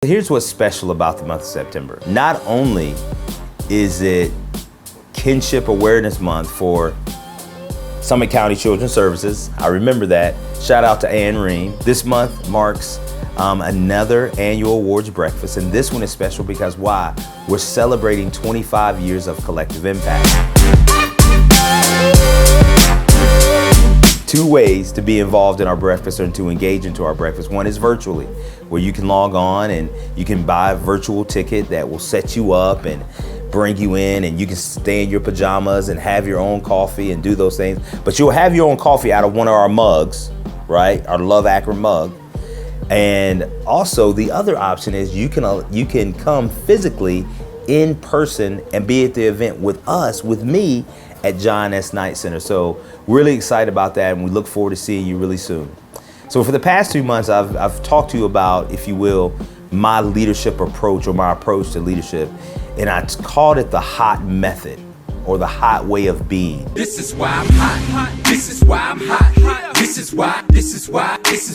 Here's what's special about the month of September. Not only is it Kinship Awareness Month for Summit County Children's Services, I remember that. Shout out to Ann Ream. This month marks another annual awards breakfast, and this one is special because why? We're celebrating 25 years of collective impact. 2 ways to be involved in our breakfast or to engage into our breakfast. One is virtually, where you can log on and you can buy a virtual ticket that will set you up and bring you in, and you can stay in your pajamas and have your own coffee and do those things. But you'll have your own coffee out of one of our mugs, right? Our Love Akron mug. And also the other option is you can come physically in person and be at the event with us, with me, at John S. Knight Center. So really excited about that, and we look forward to seeing you really soon. So for the past 2 months, I've talked to you about, if you will, my leadership approach or my approach to leadership, and I called it the HOT method, or the HOT way of being. This is why I'm hot. This is why I'm hot. This is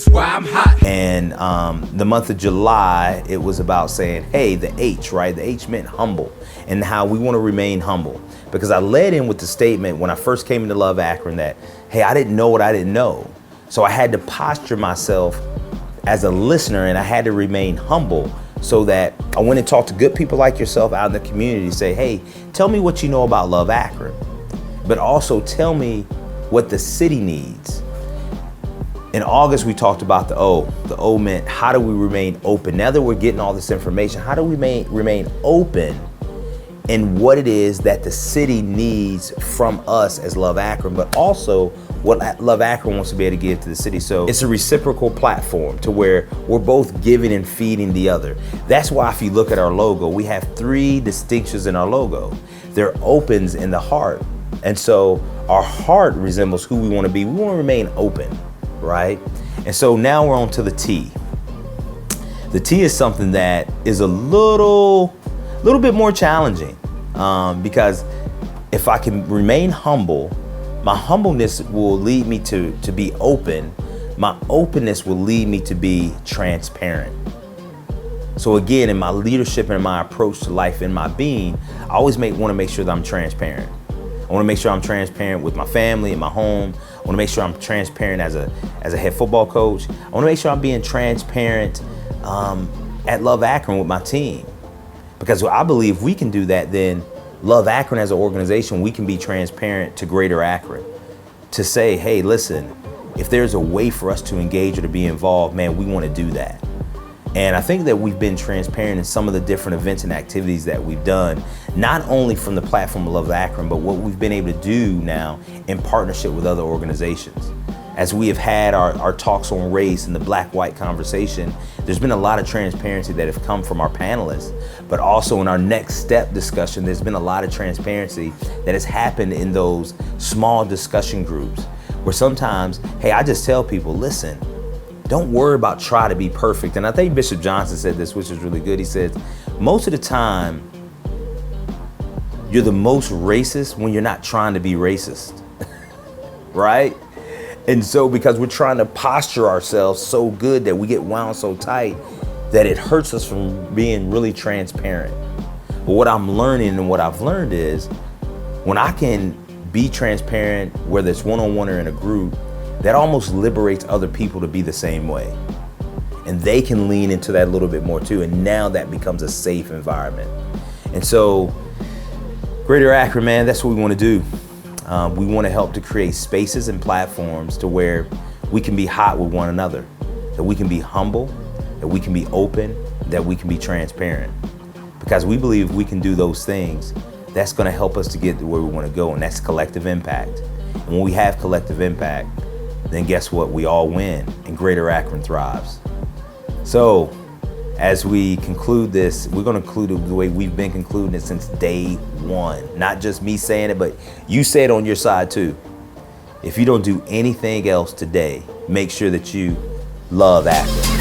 why I'm hot. And the month of July, it was about saying, hey, the H, right? The H meant humble, and how we want to remain humble. Because I led in with the statement when I first came into Love Akron that, hey, I didn't know what I didn't know. So I had to posture myself as a listener, and I had to remain humble, so that I went and talked to good people like yourself out in the community, say, hey, tell me what you know about Love Akron, but also tell me what the city needs. In August, we talked about the O. The O meant, how do we remain open? Now that we're getting all this information, how do we remain open in what it is that the city needs from us as Love Akron, but also what Love Akron wants to be able to give to the city. So it's a reciprocal platform to where we're both giving and feeding the other. That's why if you look at our logo, we have 3 distinctions in our logo. They're opens in the heart. And so our heart resembles who we want to be. We want to remain open, right? And so now we're on to the T. The T is something that is a little bit more challenging, because if I can remain humble, my humbleness will lead me to be open. My openness will lead me to be transparent. So again, in my leadership and my approach to life and my being, I always want to make sure that I'm transparent. I want to make sure I'm transparent with my family and my home. I want to make sure I'm transparent as a head football coach. I want to make sure I'm being transparent at Love Akron with my team. Because I believe if we can do that, then Love Akron as an organization, we can be transparent to Greater Akron to say, hey, listen, if there's a way for us to engage or to be involved, man, we want to do that. And I think that we've been transparent in some of the different events and activities that we've done, not only from the platform of Love Akron, but what we've been able to do now in partnership with other organizations. As we have had our talks on race and the black-white conversation, there's been a lot of transparency that have come from our panelists, but also in our next step discussion, there's been a lot of transparency that has happened in those small discussion groups where sometimes, hey, I just tell people, listen, don't worry about trying to be perfect. And I think Bishop Johnson said this, which is really good. He said, most of the time, you're the most racist when you're not trying to be racist, right? And so because we're trying to posture ourselves so good that we get wound so tight that it hurts us from being really transparent. But what I'm learning and what I've learned is when I can be transparent, whether it's one-on-one or in a group, that almost liberates other people to be the same way. And they can lean into that a little bit more too. And now that becomes a safe environment. And so Greater Akron, man, that's what we want to do. We want to help to create spaces and platforms to where we can be hot with one another, that we can be humble, that we can be open, that we can be transparent. Because we believe if we can do those things, that's going to help us to get to where we want to go, and that's collective impact. And when we have collective impact, then guess what? We all win, and Greater Akron thrives. So as we conclude this, we're going to conclude it the way we've been concluding it since day one. Not just me saying it, but you say it on your side too. If you don't do anything else today, make sure that you love Akron.